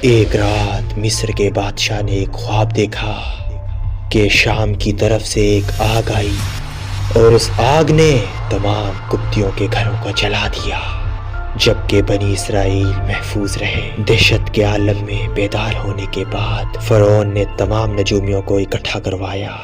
ایک رات مصر کے بادشاہ نے ایک خواب دیکھا کہ شام کی طرف سے ایک آگ آئی اور اس آگ نے تمام قبطیوں کے گھروں کو جلا دیا، جبکہ بنی اسرائیل محفوظ رہے۔ دہشت کے عالم میں بیدار ہونے کے بعد فرعون نے تمام نجومیوں کو اکٹھا کروایا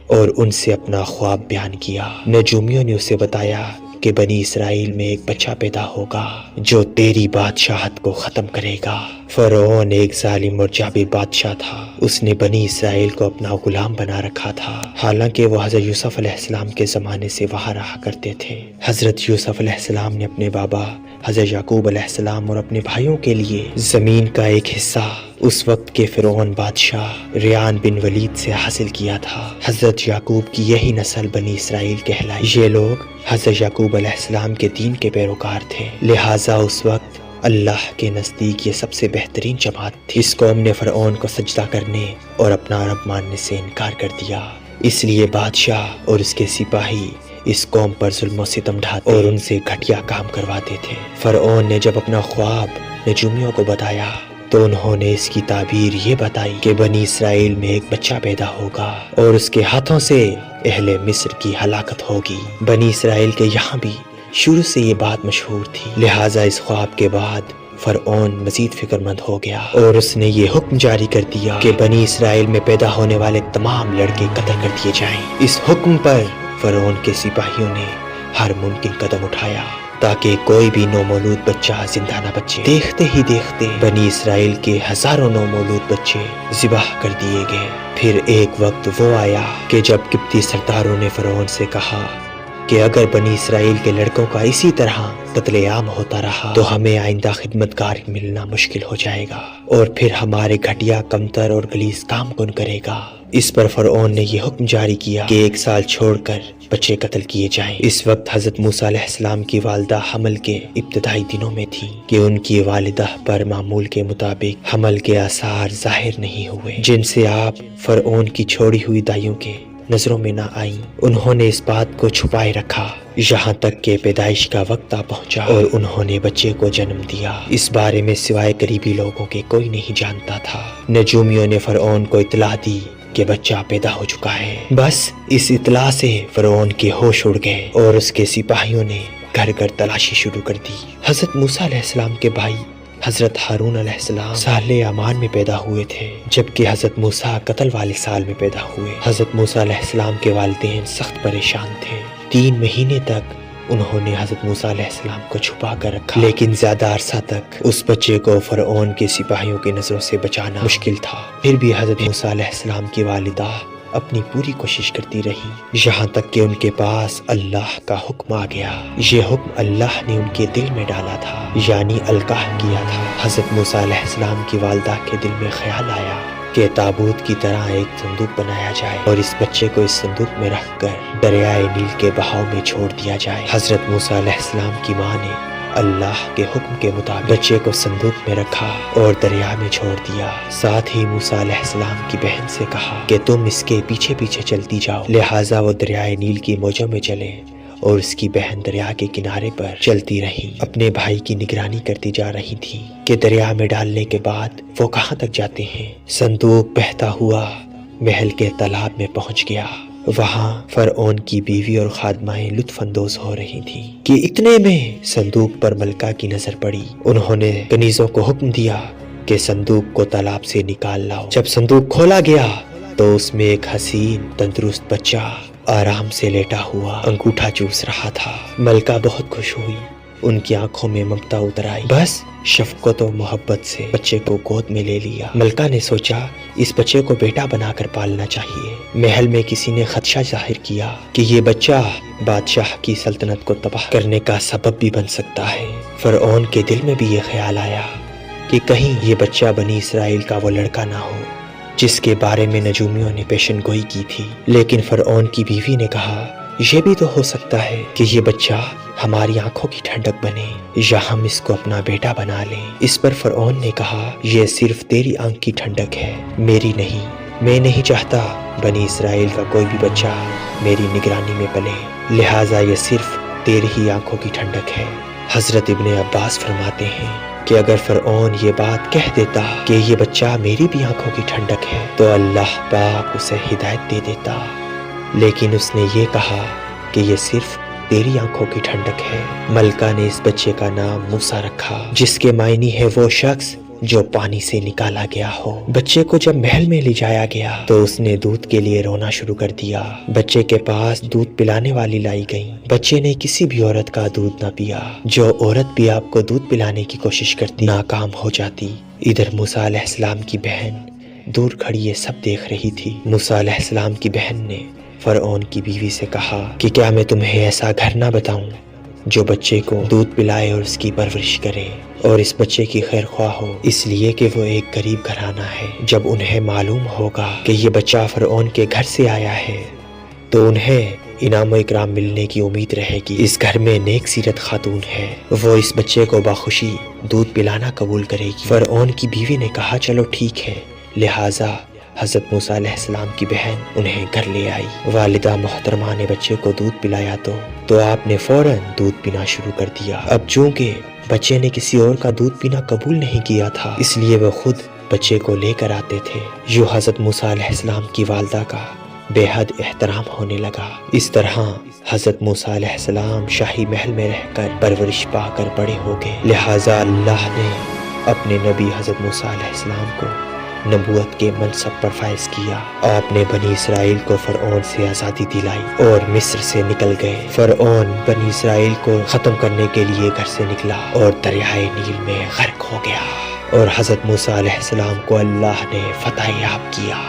اور ان سے اپنا خواب بیان کیا۔ نجومیوں نے اسے بتایا کہ بنی اسرائیل میں ایک بچہ پیدا ہوگا جو تیری بادشاہت کو ختم کرے گا۔ فرعون ایک ظالم اور جابر بادشاہ تھا۔ اس نے بنی اسرائیل کو اپنا غلام بنا رکھا تھا، حالانکہ وہ حضرت یوسف علیہ السلام کے زمانے سے وہاں رہا کرتے تھے۔ حضرت یوسف علیہ السلام نے اپنے بابا حضرت یعقوب علیہ السلام اور اپنے بھائیوں کے لیے زمین کا ایک حصہ اس وقت کے فرعون بادشاہ ریان بن ولید سے حاصل کیا تھا۔ حضرت یعقوب کی یہی نسل بنی اسرائیل کہلائی۔ یہ لوگ حضرت یعقوب علیہ السلام کے دین کے پیروکار تھے، لہٰذا اس وقت اللہ کے نزدیک یہ سب سے بہترین جماعت تھی۔ اس قوم نے فرعون کو سجدہ کرنے اور اپنا رب ماننے سے انکار کر دیا، اس لیے بادشاہ اور اس کے سپاہی اس قوم پر ظلم و ستم ڈھاتے اور ان سے گھٹیا کام کرواتے تھے۔ فرعون نے جب اپنا خواب نجومیوں کو بتایا تو انہوں نے اس کی تعبیر یہ بتائی کہ بنی اسرائیل میں ایک بچہ پیدا ہوگا اور اس کے ہاتھوں سے اہل مصر کی ہلاکت ہوگی۔ بنی اسرائیل کے یہاں بھی شروع سے یہ بات مشہور تھی، لہٰذا اس خواب کے بعد فرعون مزید فکر مند ہو گیا اور اس نے یہ حکم جاری کر دیا کہ بنی اسرائیل میں پیدا ہونے والے تمام لڑکے قتل کر دیے جائیں۔ اس حکم پر فرعون کے سپاہیوں نے ہر ممکن قدم اٹھایا تاکہ کوئی بھی نومولود بچہ زندہ نہ بچے۔ دیکھتے ہی دیکھتے بنی اسرائیل کے ہزاروں نومولود بچے ذبح کر دیے گئے۔ پھر ایک وقت وہ آیا کہ جب قبطی سرداروں نے فرعون سے کہا کہ اگر بنی اسرائیل کے لڑکوں کا اسی طرح قتل عام ہوتا رہا تو ہمیں آئندہ خدمتگار ملنا مشکل ہو جائے گا اور پھر ہمارے گھٹیا کمتر اور غلیظ کام کون کرے گا۔ اس پر فرعون نے یہ حکم جاری کیا کہ 1 سال چھوڑ کر بچے قتل کیے جائیں۔ اس وقت حضرت موسیٰ علیہ السلام کی والدہ حمل کے ابتدائی دنوں میں تھی کہ ان کی والدہ پر معمول کے مطابق حمل کے آثار ظاہر نہیں ہوئے، جن سے آپ فرعون کی چھوڑی ہوئی دائیوں کے نظروں میں نہ آئیں۔ انہوں نے اس بات کو چھپائے رکھا یہاں تک کہ پیدائش کا وقت آ پہنچا اور انہوں نے بچے کو جنم دیا۔ اس بارے میں سوائے قریبی لوگوں کے کوئی نہیں جانتا تھا۔ نجومیوں نے فرعون کو اطلاع دی کہ بچہ پیدا ہو چکا ہے۔ بس اس اطلاع سے فرعون کے ہوش اڑ گئے اور اس کے سپاہیوں نے گھر گھر تلاشی شروع کر دی۔ حضرت موسیٰ علیہ السلام کے بھائی حضرت ہارون علیہ السلام سال امان میں پیدا ہوئے تھے، جبکہ حضرت موسیٰ قتل والے سال میں پیدا ہوئے۔ حضرت موسیٰ علیہ السلام کے والدین سخت پریشان تھے۔ 3 مہینے تک انہوں نے حضرت موسیٰ علیہ السلام کو چھپا کر رکھا، لیکن زیادہ عرصہ تک اس بچے کو فرعون کے سپاہیوں کی نظروں سے بچانا مشکل تھا۔ پھر بھی حضرت موسیٰ علیہ السلام کی والدہ اپنی پوری کوشش کرتی رہی، یہاں تک کہ ان کے پاس اللہ کا حکم آ گیا۔ یہ حکم اللہ نے ان کے دل میں ڈالا تھا، یعنی القاح کیا تھا۔ حضرت موسیٰ علیہ السلام کی والدہ کے دل میں خیال آیا کہ تابوت کی طرح ایک صندوق بنایا جائے اور اس بچے کو اس صندوق میں رکھ کر دریائے نیل کے بہاؤ میں چھوڑ دیا جائے۔ حضرت موسیٰ علیہ السلام کی ماں نے اللہ کے حکم کے مطابق بچے کو صندوق میں رکھا اور دریا میں چھوڑ دیا۔ ساتھ ہی موسیٰ علیہ السلام کی بہن سے کہا کہ تم اس کے پیچھے پیچھے چلتی جاؤ، لہٰذا وہ دریائے نیل کی موجوں میں چلے اور اس کی بہن دریا کے کنارے پر چلتی رہی، اپنے بھائی کی نگرانی کرتی جا رہی تھی کہ دریا میں ڈالنے کے بعد وہ کہاں تک جاتے ہیں۔ صندوق بہتا ہوا محل کے تالاب میں پہنچ گیا۔ وہاں فرعون کی بیوی اور خادمائیں لطف اندوز ہو رہی تھیں کہ اتنے میں صندوق پر ملکہ کی نظر پڑی۔ انہوں نے کنیزوں کو حکم دیا کہ صندوق کو تالاب سے نکال لاؤ۔ جب صندوق کھولا گیا تو اس میں ایک حسین تندرست بچہ آرام سے لیٹا ہوا انگوٹھا چوس رہا تھا۔ ملکہ بہت خوش ہوئی، ان کی آنکھوں میں ممتا اتر آئی، بس شفقت و محبت سے بچے کو گود میں لے لیا۔ ملکہ نے سوچا اس بچے کو بیٹا بنا کر پالنا چاہیے۔ محل میں کسی نے خدشہ ظاہر کیا کہ یہ بچہ بادشاہ کی سلطنت کو تباہ کرنے کا سبب بھی بن سکتا ہے۔ فرعون کے دل میں بھی یہ خیال آیا کہ کہیں یہ بچہ بنی اسرائیل کا وہ لڑکا نہ ہو جس کے بارے میں نجومیوں نے پیشن گوئی کی تھی۔ لیکن فرعون کی بیوی نے کہا یہ بھی تو ہو سکتا ہے کہ یہ بچہ ہماری آنکھوں کی ٹھنڈک بنے یا ہم اس کو اپنا بیٹا بنا لیں۔ اس پر فرعون نے کہا یہ صرف تیری آنکھ کی ٹھنڈک ہے، میری نہیں۔ میں نہیں چاہتا بنی اسرائیل کا کوئی بھی بچہ میری نگرانی میں پلے، لہٰذا یہ صرف تیری ہی آنکھوں کی ٹھنڈک ہے۔ حضرت ابن عباس فرماتے ہیں کہ اگر فرعون یہ بات کہہ دیتا کہ یہ بچہ میری بھی آنکھوں کی ٹھنڈک ہے تو اللہ پاک اسے ہدایت دے دیتا، لیکن اس نے یہ کہا کہ یہ صرف تیری آنکھوں کی ٹھنڈک ہے۔ ملکہ نے اس بچے کا نام موسیٰ رکھا، جس کے معنی ہے وہ شخص جو پانی سے نکالا گیا ہو۔ بچے کو جب محل میں لے جایا گیا تو اس نے دودھ کے لیے رونا شروع کر دیا۔ بچے کے پاس دودھ پلانے والی لائی گئی۔ بچے نے کسی بھی عورت کا دودھ نہ پیا۔ جو عورت بھی آپ کو دودھ پلانے کی کوشش کرتی ناکام ہو جاتی۔ ادھر موسیٰ علیہ السلام کی بہن دور کھڑی یہ سب دیکھ رہی تھی۔ موسیٰ علیہ السلام کی بہن نے فرعون کی بیوی سے کہا کہ کیا میں تمہیں ایسا گھر نہ بتاؤں جو بچے کو دودھ پلائے اور اس کی پرورش کرے اور اس بچے کی خیر خواہ ہو، اس لیے کہ وہ ایک غریب گھرانہ ہے۔ جب انہیں معلوم ہوگا کہ یہ بچہ فرعون کے گھر سے آیا ہے تو انہیں انعام و اکرام ملنے کی امید رہے گی۔ اس گھر میں نیک سیرت خاتون ہے، وہ اس بچے کو بخوشی دودھ پلانا قبول کرے گی۔ فرعون کی بیوی نے کہا چلو ٹھیک ہے، لہٰذا حضرت موسیٰ علیہ السلام کی بہن انہیں گھر لے آئی۔ والدہ محترمہ نے بچے کو دودھ پلایا تو آپ نے فوراً دودھ پینا شروع کر دیا۔ اب چونکہ بچے نے کسی اور کا دودھ پینا قبول نہیں کیا تھا، اس لیے وہ خود بچے کو لے کر آتے تھے۔ یوں حضرت موسیٰ علیہ السلام کی والدہ کا بے حد احترام ہونے لگا۔ اس طرح حضرت موسیٰ علیہ السلام شاہی محل میں رہ کر پرورش پا کر بڑے ہو گئے، لہٰذا اللہ نے اپنے نبی حضرت موسیٰ علیہ السلام کو نبوت کے منصب پر فائز کیا۔ آپ نے بنی اسرائیل کو فرعون سے آزادی دلائی اور مصر سے نکل گئے۔ فرعون بنی اسرائیل کو ختم کرنے کے لیے گھر سے نکلا اور دریائے نیل میں غرق ہو گیا، اور حضرت موسیٰ علیہ السلام کو اللہ نے فتح یاب کیا۔